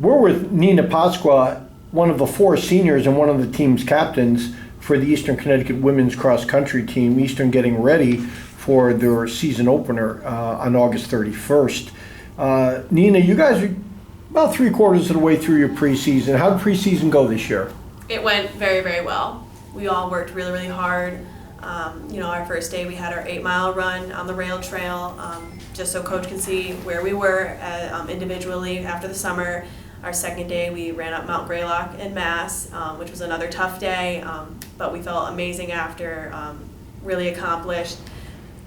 We're with Nina Pasqua, one of the 4 seniors and one of the team's captains for the Eastern Connecticut women's cross country team. Eastern getting ready for their season opener on August 31st. Nina, you guys are about 3/4 of the way through your preseason. How did preseason go this year? It went very, very well. We all worked really, really hard. Our first day we had our 8-mile run on the rail trail, just so coach could see where we were individually after the summer. Our second day we ran up Mount Greylock in Mass, which was another tough day, but we felt amazing after, really accomplished.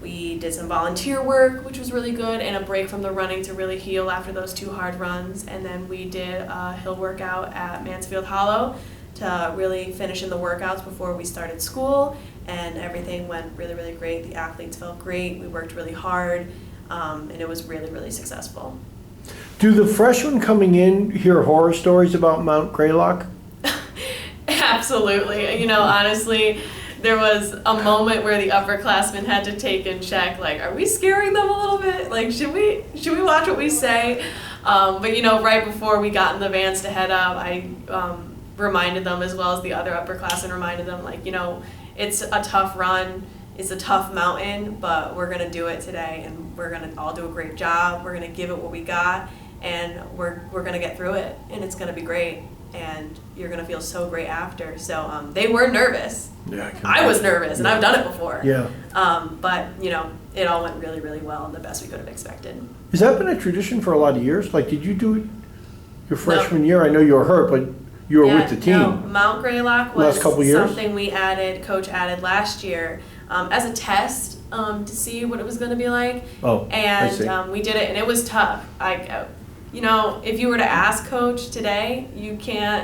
We did some volunteer work, which was really good, and a break from the running to really heal after those 2 hard runs. And then we did a hill workout at Mansfield Hollow to really finish in the workouts before we started school, and everything went really, really great. The athletes felt great. We worked really hard, and it was really, really successful. Do the freshmen coming in hear horror stories about Mount Greylock? Absolutely. Honestly, there was a moment where the upperclassmen had to take and check, like, are we scaring them a little bit? Like, should we watch what we say? But right before we got in the vans to head up, I reminded them, as well as the other upperclassmen reminded them, like, it's a tough run, it's a tough mountain, but we're gonna do it today, and we're gonna all do a great job. We're gonna give it what we got, and we're gonna get through it, and it's gonna be great, and you're gonna feel so great after. So they were nervous. Yeah, I was nervous, and I've done it before. Yeah. But it all went really, really well, and the best we could have expected. Has that been a tradition for a lot of years? Like, did you do it your freshman year? I know you were hurt, but you were with the team. No, Mount Greylock was last couple years? Something Coach added last year as a test to see what it was going to be like. Oh, and I see. We did it, and it was tough. If you were to ask Coach today,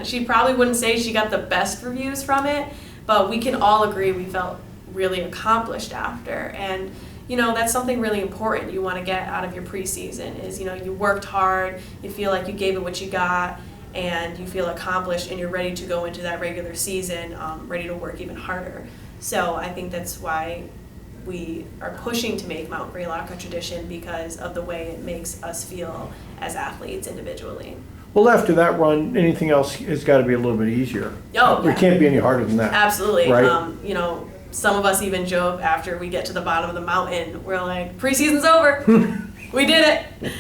she probably wouldn't say she got the best reviews from it, but we can all agree we felt really accomplished after. And that's something really important you want to get out of your preseason is, you worked hard, you feel like you gave it what you got, and you feel accomplished, and you're ready to go into that regular season, ready to work even harder. So I think that's why we are pushing to make Mount Greylock a tradition, because of the way it makes us feel as athletes individually. Well, after that run, anything else has got to be a little bit easier. Oh, yeah. It can't be any harder than that. Absolutely. Right? Some of us even joke after we get to the bottom of the mountain, we're like, preseason's over. We did it.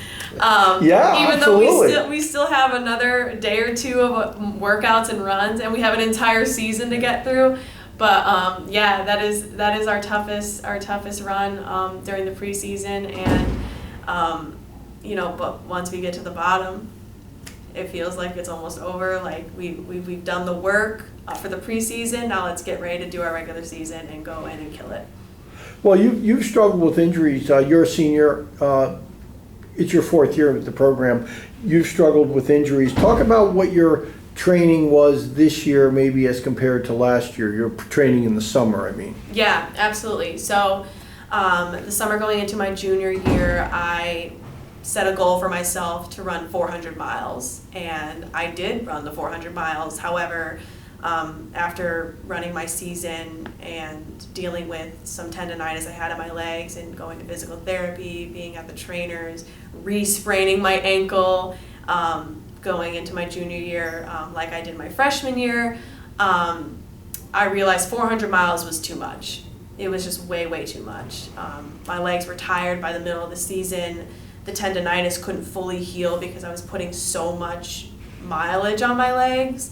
Yeah, even absolutely. though we still have another day or two of workouts and runs, and we have an entire season to get through. But that is our toughest run during the preseason, and but once we get to the bottom, it feels like it's almost over. Like we've done the work for the preseason. Now let's get ready to do our regular season and go in and kill it. Well, you've struggled with injuries. You're a senior. It's your 4th year with the program. You've struggled with injuries. Talk about what your training was this year, maybe as compared to last year. Your training in the summer, I mean. Yeah, absolutely. So the summer going into my junior year, I set a goal for myself to run 400 miles, and I did run the 400 miles. However, after running my season and dealing with some tendonitis I had in my legs and going to physical therapy, being at the trainers, re-spraining my ankle, going into my junior year like I did my freshman year, I realized 400 miles was too much. It was just way, way too much. My legs were tired by the middle of the season. The tendonitis couldn't fully heal because I was putting so much mileage on my legs.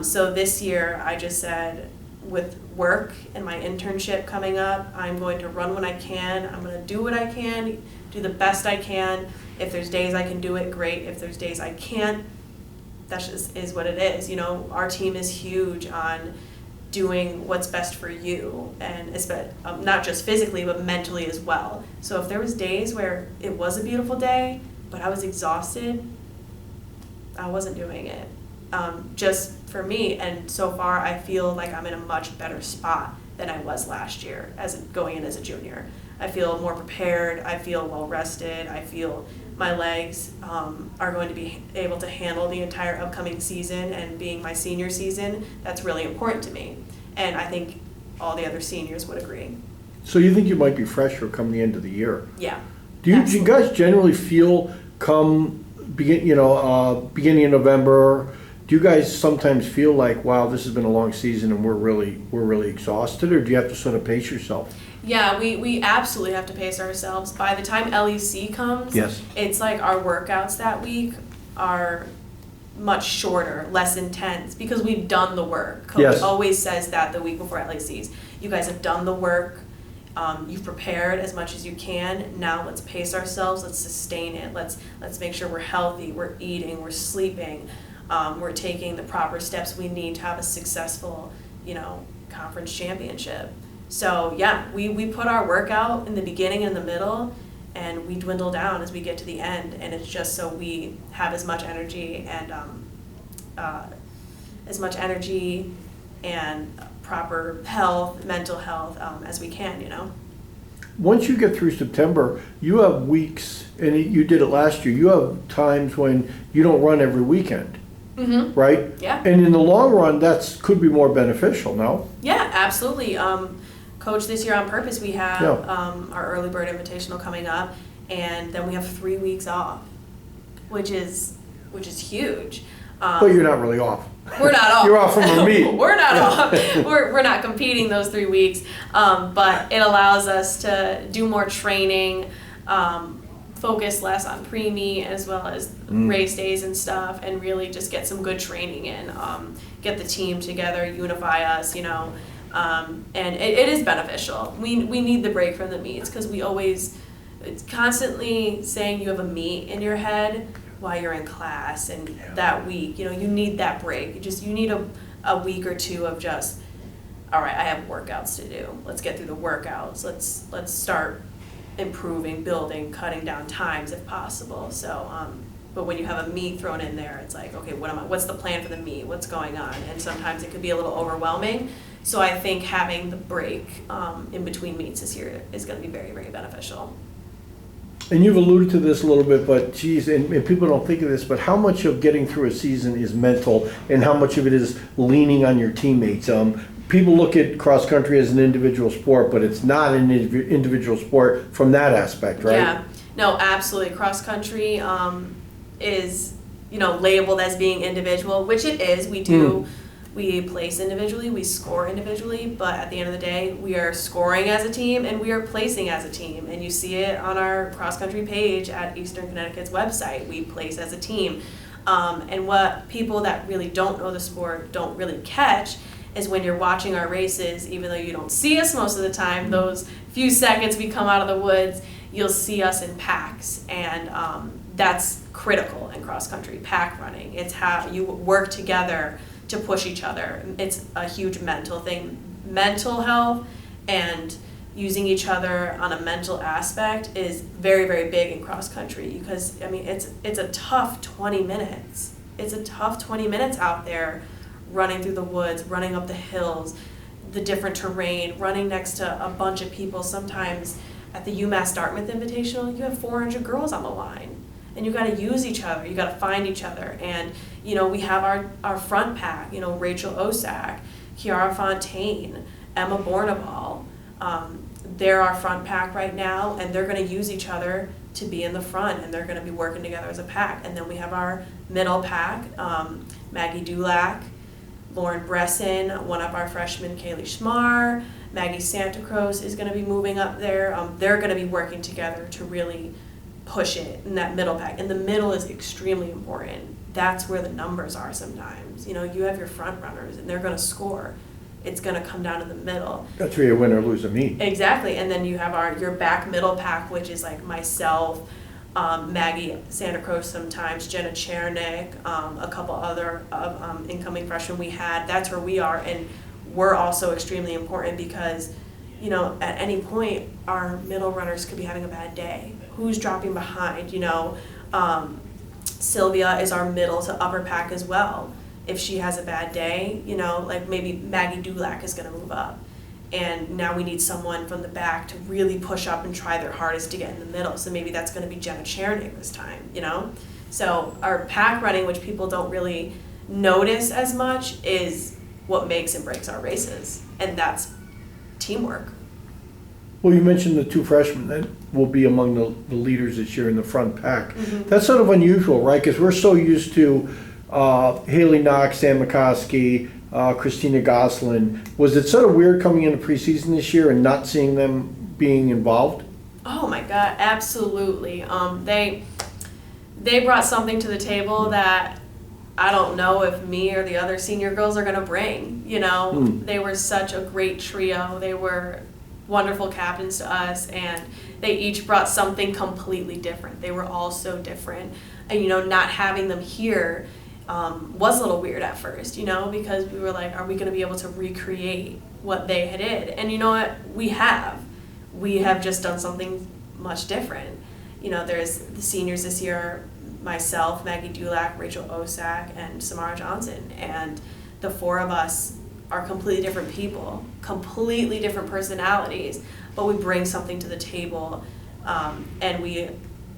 So this year I just said, with work and my internship coming up, I'm going to run when I can. I'm going to do what I can, do the best I can. If there's days I can do it, great. If there's days I can't, that just is what it is. Our team is huge on doing what's best for you, and not just physically, but mentally as well. So if there was days where it was a beautiful day, but I was exhausted, I wasn't doing it. Just for me, and so far I feel like I'm in a much better spot than I was last year going in as a junior. I feel more prepared, I feel well rested, I feel my legs are going to be able to handle the entire upcoming season, and being my senior season, that's really important to me. And I think all the other seniors would agree. So you think you might be fresher come the end of the year? Yeah. Do you guys generally feel come beginning of November, do you guys sometimes feel like, wow, this has been a long season and we're really exhausted, or do you have to sort of pace yourself? Yeah, we absolutely have to pace ourselves. By the time LEC comes, Yes. it's like our workouts that week are much shorter, less intense, because we've done the work. Coach Yes. always says that the week before LECs. You guys have done the work. You've prepared as much as you can. Now let's pace ourselves. Let's sustain it. Let's make sure we're healthy. We're eating. We're sleeping. We're taking the proper steps we need to have a successful, conference championship. So yeah, we put our work out in the beginning and the middle, and we dwindle down as we get to the end. And it's just so we have as much energy and proper health, mental health as we can. Once you get through September, you have weeks, and you did it last year, you have times when you don't run every weekend. Mm-hmm. Right? Yeah. And in the long run, could be more beneficial, no? Yeah, absolutely. Coach, this year on purpose, we have our early bird invitational coming up, and then we have 3 weeks off, which is huge. But you're not really off. We're not off. You're off from the meet. We're not off. We're not competing those 3 weeks, but it allows us to do more training, focus less on pre-meet as well as race days and stuff, and really just get some good training in, get the team together, unify us, and it is beneficial. We need the break from the meets, because it's constantly saying you have a meet in your head while you're in class, and that week, you need that break. You need a week or two of just, all right, I have workouts to do. Let's get through the workouts. Let's start improving, building, cutting down times if possible. So, but when you have a meet thrown in there, it's like, okay, what's the plan for the meet? What's going on? And sometimes it could be a little overwhelming. So I think having the break in between meets this year is going to be very, very beneficial. And you've alluded to this a little bit, but geez, and people don't think of this, but how much of getting through a season is mental, and how much of it is leaning on your teammates? People look at cross country as an individual sport, but it's not an individual sport from that aspect, right? Yeah, no, absolutely. Cross country is, labeled as being individual, which it is. We do. We place individually, we score individually, but at the end of the day, we are scoring as a team and we are placing as a team. And you see it on our cross-country page at Eastern Connecticut's website. We place as a team. And what people that really don't know the sport don't really catch is when you're watching our races, even though you don't see us most of the time, those few seconds we come out of the woods, you'll see us in packs. And that's critical in cross-country, pack running. It's how you work together to push each other. It's a huge mental thing. Mental health and using each other on a mental aspect is very, very big in cross country, because it's a tough 20 minutes. It's a tough 20 minutes out there running through the woods, running up the hills, the different terrain, running next to a bunch of people. Sometimes at the UMass Dartmouth Invitational, you have 400 girls on the line. And you got to use each other. You got to find each other. And, we have our front pack, Rachel Osak, Kiara Fontaine, Emma Bornabal. They're our front pack right now, and they're going to use each other to be in the front, and they're going to be working together as a pack. And then we have our middle pack, Maggie Dulac, Lauren Bresson, one of our freshmen, Kaylee Schmar, Maggie Santa Cruz is going to be moving up there. They're going to be working together to really push it in that middle pack. And the middle is extremely important. That's where the numbers are sometimes. You have your front runners and they're going to score. It's going to come down to the middle. That's where you win or lose a meet. Exactly. And then you have your back middle pack, which is like myself, Maggie Santa Cruz sometimes, Jenna Chernick, a couple other incoming freshmen we had. That's where we are. And we're also extremely important because, at any point, our middle runners could be having a bad day. Who's dropping behind? Sylvia is our middle to upper pack as well. If she has a bad day, like maybe Maggie Dulac is going to move up. And now we need someone from the back to really push up and try their hardest to get in the middle. So maybe that's going to be Jenna Chernick this time, So our pack running, which people don't really notice as much, is what makes and breaks our races. And that's teamwork. Well, you mentioned the two freshmen. will be among the leaders this year in the front pack. That's sort of unusual, right? Because we're so used to Haley Knox, Sam McCoskey, Christina Goslin. Was it sort of weird coming into preseason this year and not seeing them being involved? Oh my God, absolutely. They brought something to the table that I don't know if me or the other senior girls are gonna bring. They were such a great trio. They were wonderful captains to us, and they each brought something completely different. They were all so different, and not having them here was a little weird at first, because we were like, are we gonna be able to recreate what they did? And you know what? We have just done something much different. There's the seniors this year, myself, Maggie Dulac, Rachel Osak, and Samara Johnson. And the four of us are completely different people, completely different personalities, but we bring something to the table, and we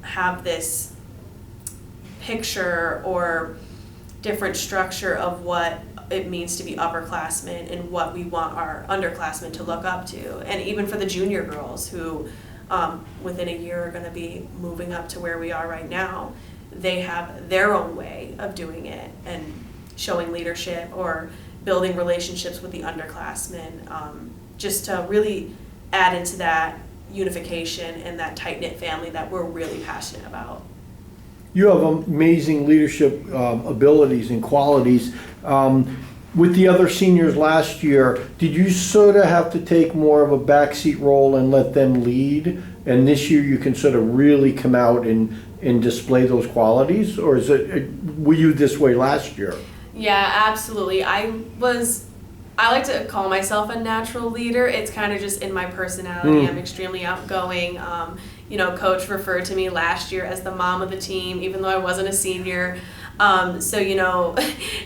have this picture or different structure of what it means to be upperclassmen and what we want our underclassmen to look up to. And even for the junior girls who within a year are going to be moving up to where we are right now, they have their own way of doing it and showing leadership or building relationships with the underclassmen, just to really add into that unification and that tight-knit family that we're really passionate about. You have amazing leadership abilities and qualities. With the other seniors last year, did you sort of have to take more of a backseat role and let them lead? And this year you can sort of really come out and display those qualities? Or were you this way last year? Yeah, absolutely. I like to call myself a natural leader. It's kind of just in my personality. I'm extremely outgoing. Coach referred to me last year as the mom of the team, even though I wasn't a senior.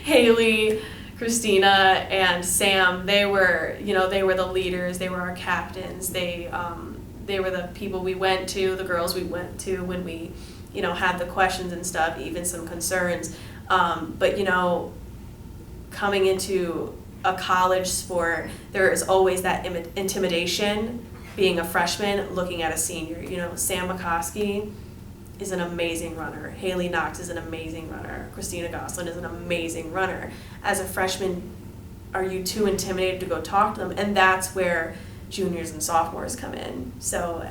Haley, Christina, and Sam, they were the leaders. They were our captains. They were the people we went to, the girls we went to when we, had the questions and stuff, even some concerns. But coming into a college sport, there is always that intimidation. Being a freshman, looking at a senior, Sam McCoskey is an amazing runner. Haley Knox is an amazing runner. Christina Goslin is an amazing runner. As a freshman, are you too intimidated to go talk to them? And that's where juniors and sophomores come in. So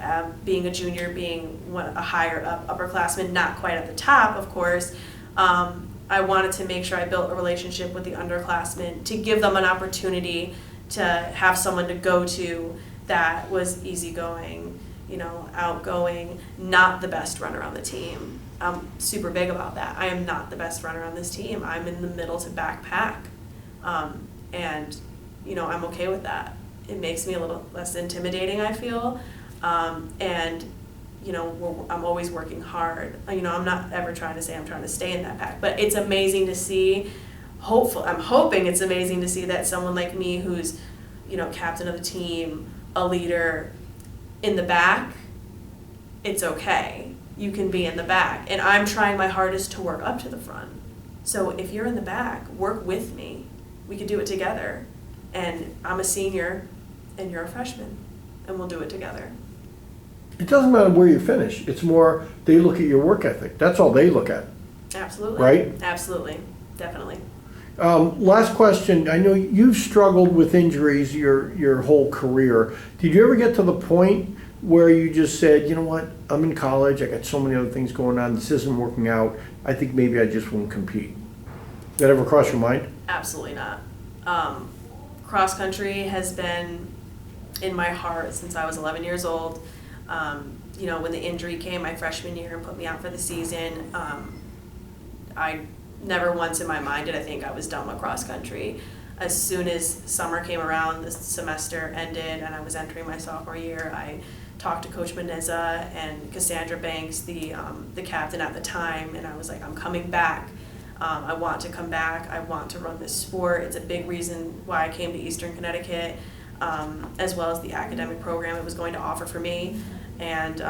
being a junior, being a higher up upperclassman, not quite at the top, of course, I wanted to make sure I built a relationship with the underclassmen to give them an opportunity to have someone to go to that was easygoing, outgoing, not the best runner on the team. I'm super big about that. I am not the best runner on this team. I'm in the middle to back pack. And I'm okay with that. It makes me a little less intimidating, I feel. And I'm always working hard. I'm not ever trying to say I'm trying to stay in that pack, but it's amazing to see. I'm hoping it's amazing to see that someone like me who's, captain of the team, a leader in the back, it's okay. You can be in the back. And I'm trying my hardest to work up to the front. So if you're in the back, work with me. We could do it together. And I'm a senior and you're a freshman, and we'll do it together. It doesn't matter where you finish. It's more they look at your work ethic. That's all they look at. Absolutely. Right? Absolutely. Definitely. Last question. I know you've struggled with injuries your whole career. Did you ever get to the point where you just said, you know what, I'm in college, I got so many other things going on, this isn't working out, I think maybe I just won't compete? Did that ever cross your mind? Absolutely not. Cross country has been in my heart since I was 11 years old. When the injury came my freshman year and put me out for the season, I never once in my mind did I think I was done with cross country. As soon as summer came around, the semester ended, and I was entering my sophomore year, I talked to Coach Meneza and Cassandra Banks, the captain at the time, and I was like, I'm coming back. I want to come back. I want to run this sport. It's a big reason why I came to Eastern Connecticut, as well as the academic program it was going to offer for me. And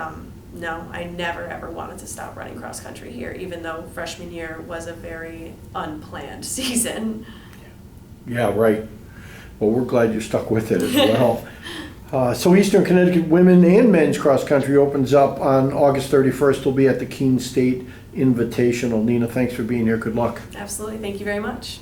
no, I never ever wanted to stop running cross country here, even though freshman year was a very unplanned season. Yeah, right. Well, we're glad you stuck with it as well. So Eastern Connecticut women and men's cross country opens up on August 31st. We'll be at the Keene State Invitational. Nina, thanks for being here. Good luck. Absolutely. Thank you very much.